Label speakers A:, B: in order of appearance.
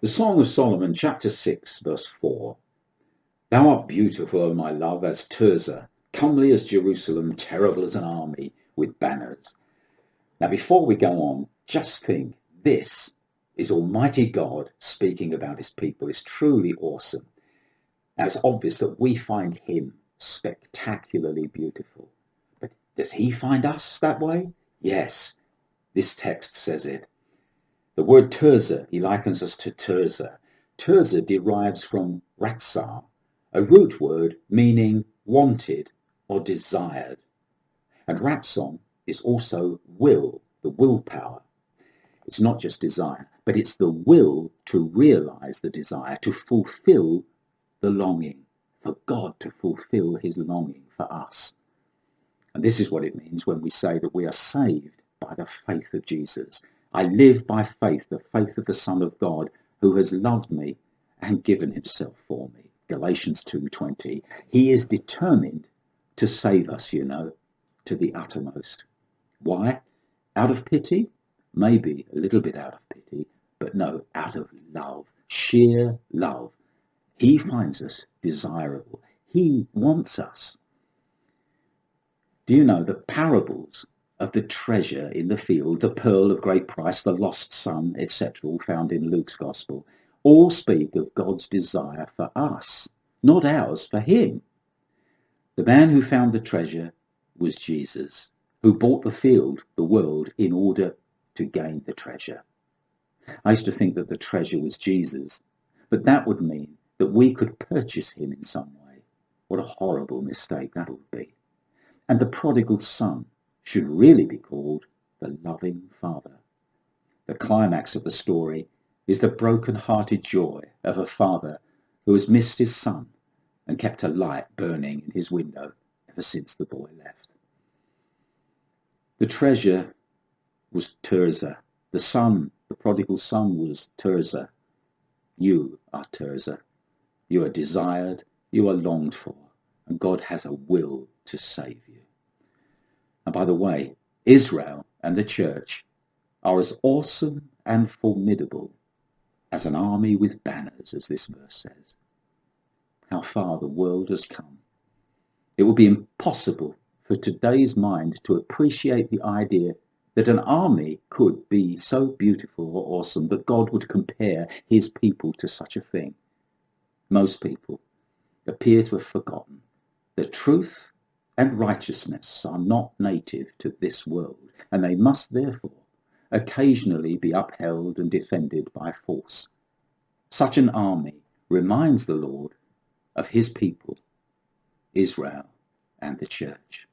A: The Song of Solomon, chapter 6, verse 4. Thou art beautiful, O my love, as Tirzah, comely as Jerusalem, terrible as an army with banners. Now, before we go on, just think, this is Almighty God speaking about his people. It's truly awesome. Now, it's obvious that we find him spectacularly beautiful. But does he find us that way? Yes, this text says it. The word Tirzah, he likens us to Tirzah. Tirzah derives from ratsar, a root word meaning wanted or desired. And ratson is also will, the willpower. It's not just desire, but it's the will to realize the desire, to fulfill the longing, for God to fulfill his longing for us. And this is what it means when we say that we are saved by the faith of Jesus. I live by faith, the faith of the Son of God, who has loved me and given himself for me. Galatians 2:20. He is determined to save us, to the uttermost. Why? Out of pity? Maybe a little bit out of pity, but no, out of love, sheer love. He finds us desirable. He wants us. Do you know the parables of the treasure in the field, the pearl of great price, the lost son, etc., all found in Luke's gospel, all speak of God's desire for us, not ours, for him. The man who found the treasure was Jesus, who bought the field, the world, in order to gain the treasure. I used to think that the treasure was Jesus, but that would mean that we could purchase him in some way. What a horrible mistake that would be. And the prodigal son should really be called the loving Father. The climax of the story is the broken-hearted joy of a father who has missed his son and kept a light burning in his window ever since the boy left. The treasure was Tirzah. The prodigal son was Tirzah. You are Tirzah. You are desired, you are longed for, and God has a will to save you. And by the way, Israel and the church are as awesome and formidable as an army with banners, as this verse says. How far the world has come. It will be impossible for today's mind to appreciate the idea that an army could be so beautiful or awesome that God would compare his people to such a thing. Most people appear to have forgotten that truth and righteousness are not native to this world, and they must therefore occasionally be upheld and defended by force. Such an army reminds the Lord of his people, Israel, and the church.